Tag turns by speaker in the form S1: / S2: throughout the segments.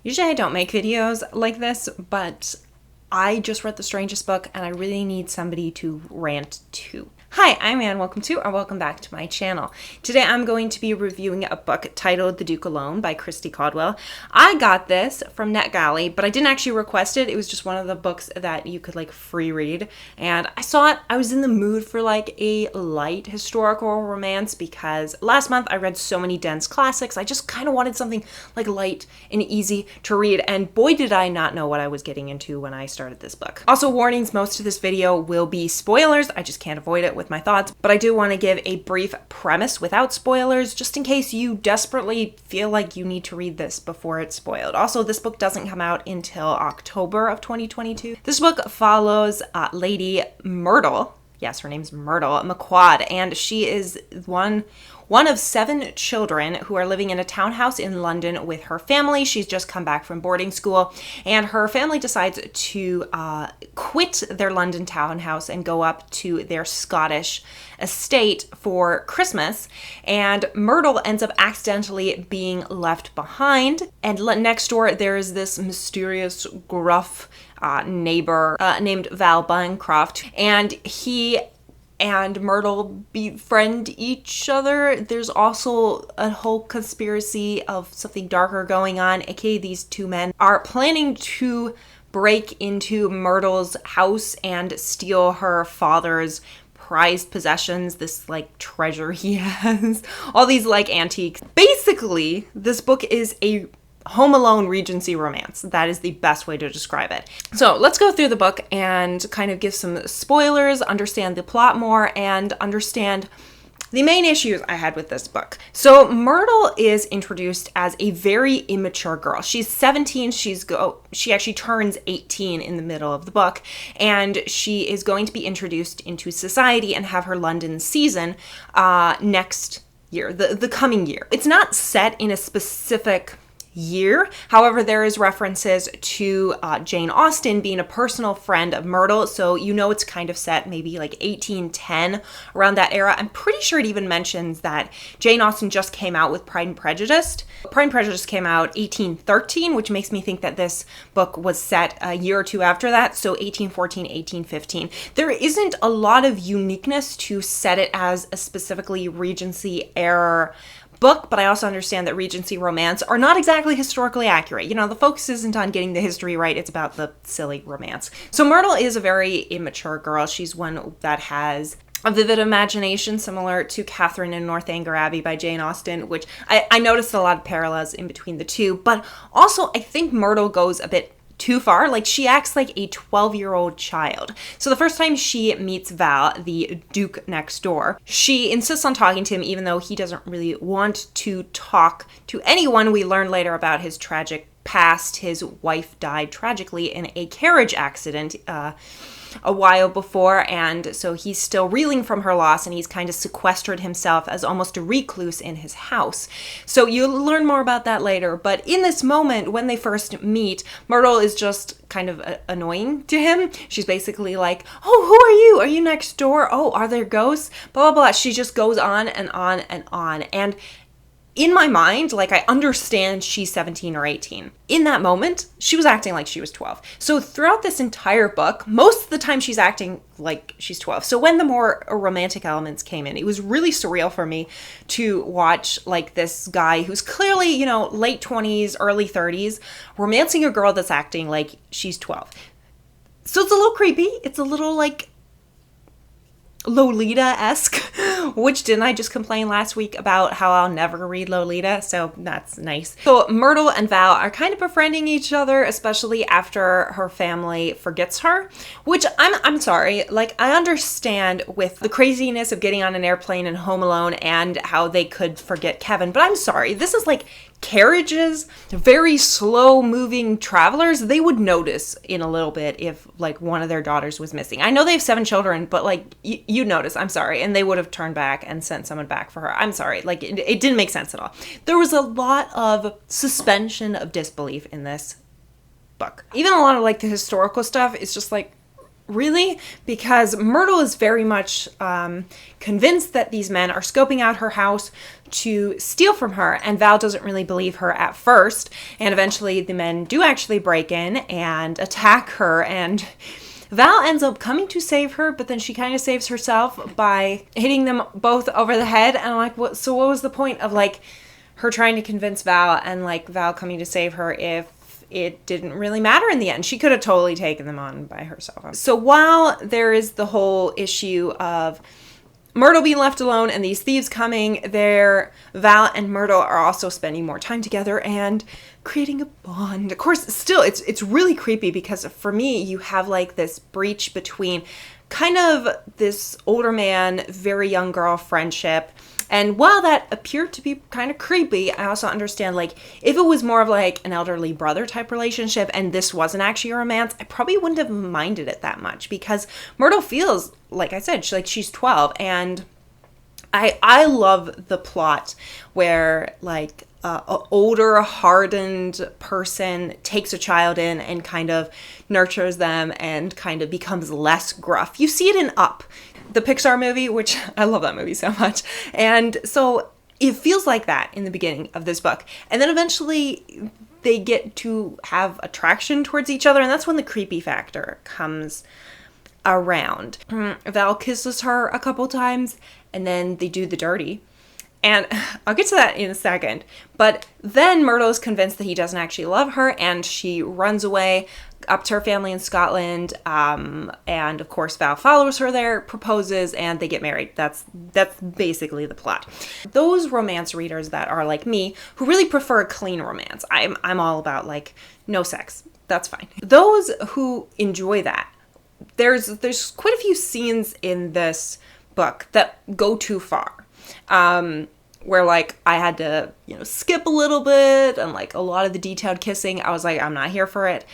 S1: Usually I don't make videos like this, but I just read The Strangest Book and I really need somebody to rant to. Hi, I'm Anne. Welcome back to my channel. Today I'm going to be reviewing a book titled The Duke Alone by Christy Caldwell. I got this from NetGalley, but I didn't actually request it. It was just one of the books that you could free read. And I saw it. I was in the mood for a light historical romance because last month I read so many dense classics. I just kind of wanted something light and easy to read. And boy, did I not know what I was getting into when I started this book. Also, warnings, most of this video will be spoilers. I just can't avoid it with my thoughts, but I do want to give a brief premise without spoilers, just in case you desperately feel like you need to read this before it's spoiled. Also, this book doesn't come out until October of 2022. This book follows Lady Myrtle. Yes, her name's Myrtle McQuad, and she is one of 7 children who are living in a townhouse in London with her family. She's just come back from boarding school, and her family decides to quit their London townhouse and go up to their Scottish estate for Christmas. And Myrtle ends up accidentally being left behind. And next door, there is this mysterious, gruff neighbor named Val Bancroft, and he and Myrtle befriend each other. There's also a whole conspiracy of something darker going on, aka these two men are planning to break into Myrtle's house and steal her father's prized possessions, this treasure he has, all these antiques. Basically, this book is a Home Alone Regency romance. That is the best way to describe it. So let's go through the book and kind of give some spoilers, understand the plot more, and understand the main issues I had with this book. So Myrtle is introduced as a very immature girl. She's 17. She actually turns 18 in the middle of the book, and she is going to be introduced into society and have her London season next year, the coming year. It's not set in a specific year. However, there is references to Jane Austen being a personal friend of Myrtle, so you know it's kind of set maybe 1810, around that era. I'm pretty sure it even mentions that Jane Austen just came out with Pride and Prejudice. Pride and Prejudice came out 1813, which makes me think that this book was set a year or two after that, so 1814, 1815. There isn't a lot of uniqueness to set it as a specifically Regency era book, but I also understand that Regency romance are not exactly historically accurate. You know, the focus isn't on getting the history right, it's about the silly romance. So Myrtle is a very immature girl. She's one that has a vivid imagination, similar to Catherine in Northanger Abbey by Jane Austen, which I noticed a lot of parallels in between the two, but also I think Myrtle goes a bit too far. She acts like a 12-year-old child. So the first time she meets Val, the Duke next door, she insists on talking to him even though he doesn't really want to talk to anyone. We learn later about his tragic past. His wife died tragically in a carriage accident a while before, and so he's still reeling from her loss, and he's kind of sequestered himself as almost a recluse in his house. So you'll learn more about that later, but in this moment when they first meet, Myrtle is just kind of annoying to him. She's basically like, oh, who are you? Are you next door? Oh, are there ghosts? Blah, blah, blah. She just goes on and on and on. And in my mind, I understand she's 17 or 18. In that moment, she was acting like she was 12. So throughout this entire book, most of the time she's acting like she's 12. So when the more romantic elements came in, it was really surreal for me to watch this guy who's clearly, late 20s, early 30s, romancing a girl that's acting like she's 12. So it's a little creepy. It's a little Lolita-esque, which didn't I just complain last week about how I'll never read Lolita, so that's nice. So Myrtle and Val are kind of befriending each other, especially after her family forgets her, which I'm sorry, I understand with the craziness of getting on an airplane and Home Alone and how they could forget Kevin, but I'm sorry, this is carriages, very slow moving travelers. They would notice in a little bit if one of their daughters was missing. I know they have 7 children, but you notice, I'm sorry, and they would have turned back and sent someone back for her. I'm sorry, it didn't make sense at all. There was a lot of suspension of disbelief in this book. Even a lot of the historical stuff is just really, because Myrtle is very much convinced that these men are scoping out her house to steal from her, and Val doesn't really believe her at first, and eventually the men do actually break in and attack her, and Val ends up coming to save her, but then she kind of saves herself by hitting them both over the head. And I'm like, what was the point of like her trying to convince Val and like Val coming to save her if it didn't really matter in the end? She could have totally taken them on by herself. So while there is the whole issue of Myrtle being left alone and these thieves coming, Val and Myrtle are also spending more time together and creating a bond. Of course, still, it's really creepy because for me, you have like this breach between kind of this older man, very young girl friendship. And while that appeared to be kind of creepy, I also understand, like, if it was more of like an elderly brother type relationship and this wasn't actually a romance, I probably wouldn't have minded it that much, because Myrtle feels, like I said, she's 12, and I love the plot where like an older, hardened person takes a child in and kind of nurtures them and kind of becomes less gruff. You see it in Up, the Pixar movie, which I love that movie so much. And so it feels like that in the beginning of this book. And then eventually they get to have attraction towards each other, and that's when the creepy factor comes around. Val kisses her a couple times, and then they do the dirty. And I'll get to that in a second. But then Myrtle is convinced that he doesn't actually love her, and she runs away up to her family in Scotland. And of course, Val follows her there, proposes, and they get married. That's basically the plot. Those romance readers that are like me, who really prefer a clean romance, I'm all about like no sex. That's fine. Those who enjoy that, there's quite a few scenes in this book that go too far. Where like I had to, skip a little bit, and like a lot of the detailed kissing, I was like, I'm not here for it.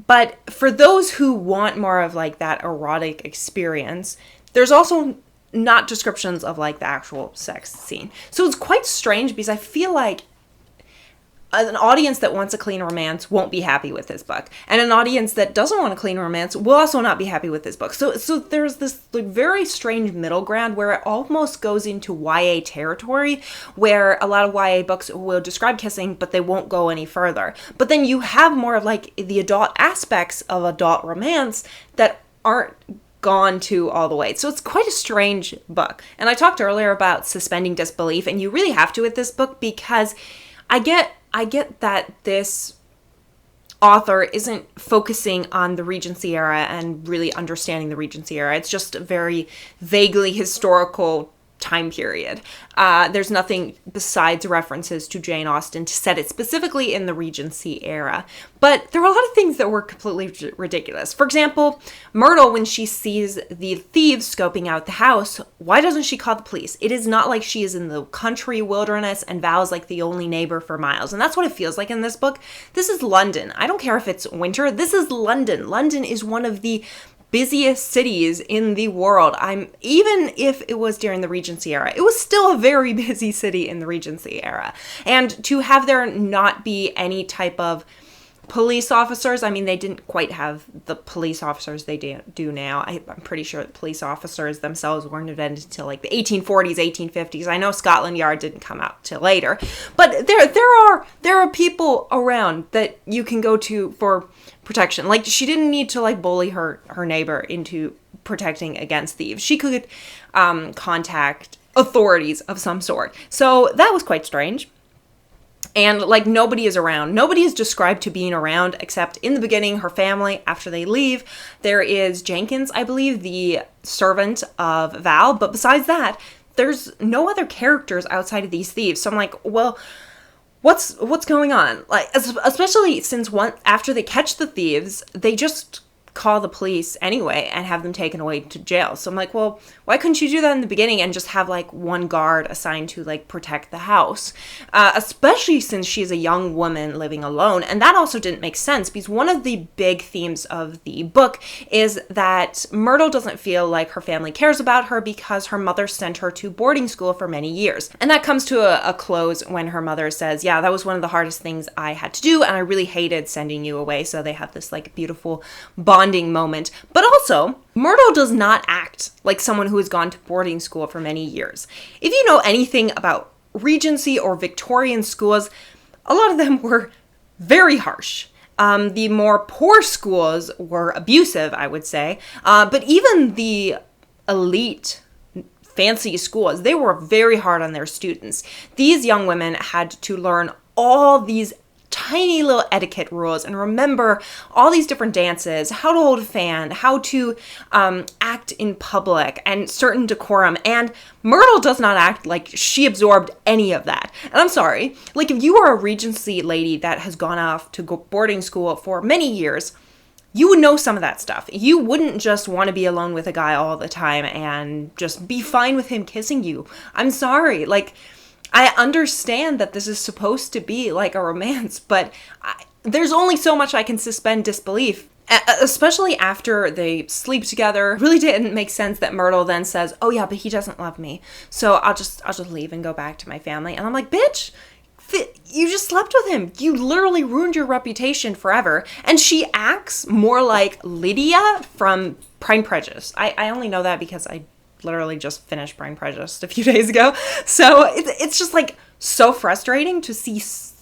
S1: But for those who want more of like that erotic experience, there's also not descriptions of like the actual sex scene. So it's quite strange, because I feel like an audience that wants a clean romance won't be happy with this book, and an audience that doesn't want a clean romance will also not be happy with this book. So there's this like very strange middle ground where it almost goes into YA territory, where a lot of YA books will describe kissing, but they won't go any further. But then you have more of like the adult aspects of adult romance that aren't gone to all the way. So it's quite a strange book. And I talked earlier about suspending disbelief, and you really have to with this book, because I get that this author isn't focusing on the Regency era and really understanding the Regency era. It's just a very vaguely historical time period. There's nothing besides references to Jane Austen to set it specifically in the Regency era. But there are a lot of things that were completely ridiculous. For example, Myrtle, when she sees the thieves scoping out the house, why doesn't she call the police? It is not like she is in the country wilderness and Val is like the only neighbor for miles. And that's what it feels like in this book. This is London. I don't care if it's winter. This is London. London is one of the busiest cities in the world. Even if it was during the Regency era, it was still a very busy city in the Regency era. And to have there not be any type of police officers, I mean, they didn't quite have the police officers they do now. I'm pretty sure the police officers themselves weren't invented until like the 1840s, 1850s. I know Scotland Yard didn't come out till later, but there are people around that you can go to for protection. Like, she didn't need to like bully her neighbor into protecting against thieves. She could contact authorities of some sort. So that was quite strange. And like nobody is around. Nobody is described to being around except in the beginning, her family. After they leave, there is Jenkins, I believe, the servant of Val. But besides that, there's no other characters outside of these thieves. So I'm like, well, what's going on? Like, especially since after they catch the thieves, they just call the police anyway and have them taken away to jail. So I'm like, well, why couldn't you do that in the beginning and just have like one guard assigned to like protect the house? Especially since she's a young woman living alone. And that also didn't make sense, because one of the big themes of the book is that Myrtle doesn't feel like her family cares about her because her mother sent her to boarding school for many years. And that comes to a close when her mother says, yeah, that was one of the hardest things I had to do, and I really hated sending you away. So they have this like beautiful bond bonding moment. But also, Myrtle does not act like someone who has gone to boarding school for many years. If you know anything about Regency or Victorian schools, a lot of them were very harsh. The more poor schools were abusive, I would say. But even the elite fancy schools, they were very hard on their students. These young women had to learn all these tiny little etiquette rules and remember all these different dances, how to hold a fan, how to act in public, and certain decorum. And Myrtle does not act like she absorbed any of that. And I'm sorry, like if you are a Regency lady that has gone off to go boarding school for many years, you would know some of that stuff. You wouldn't just want to be alone with a guy all the time and just be fine with him kissing you. I'm sorry, like, I understand that this is supposed to be like a romance, but there's only so much I can suspend disbelief, especially after they sleep together. It really didn't make sense that Myrtle then says, oh yeah, but he doesn't love me, so I'll just leave and go back to my family. And I'm like, bitch, you just slept with him. You literally ruined your reputation forever. And she acts more like Lydia from Pride and Prejudice. I only know that because I literally just finished Pride and Prejudice a few days ago. So it's just like so frustrating to see.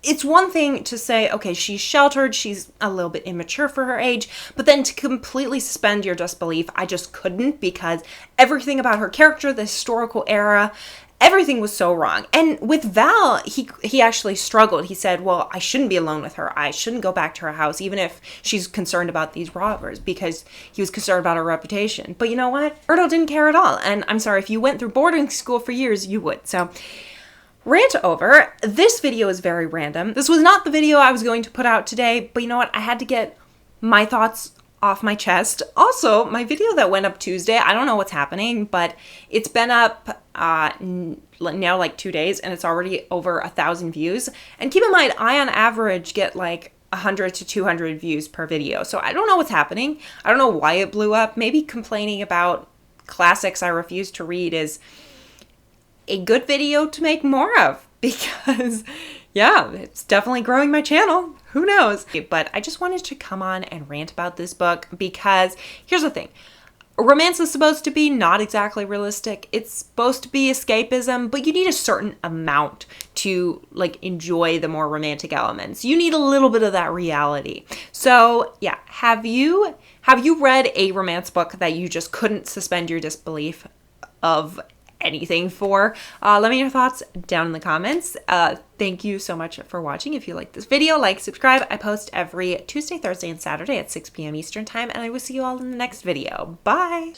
S1: It's one thing to say, okay, she's sheltered, she's a little bit immature for her age, but then to completely suspend your disbelief, I just couldn't, because everything about her character, the historical era, everything was so wrong. And with Val, he actually struggled. He said, well, I shouldn't be alone with her. I shouldn't go back to her house, even if she's concerned about these robbers, because he was concerned about her reputation. But you know what? Myrtle didn't care at all. And I'm sorry, if you went through boarding school for years, you would. So rant over. This video is very random. This was not the video I was going to put out today, but you know what? I had to get my thoughts off my chest. Also, my video that went up Tuesday, I don't know what's happening, but it's been up now like 2 days and it's already over 1,000 views. And keep in mind, I on average get like 100 to 200 views per video. So I don't know what's happening. I don't know why it blew up. Maybe complaining about classics I refuse to read is a good video to make more of, because yeah, it's definitely growing my channel. Who knows? But I just wanted to come on and rant about this book because here's the thing. Romance is supposed to be not exactly realistic. It's supposed to be escapism, but you need a certain amount to like enjoy the more romantic elements. You need a little bit of that reality. So yeah, have you read a romance book that you just couldn't suspend your disbelief of anything for? Let me know your thoughts down in the comments. Thank you so much for watching. If you like this video, like, subscribe. I post every Tuesday, Thursday, and Saturday at 6 p.m. Eastern time, and I will see you all in the next video. Bye!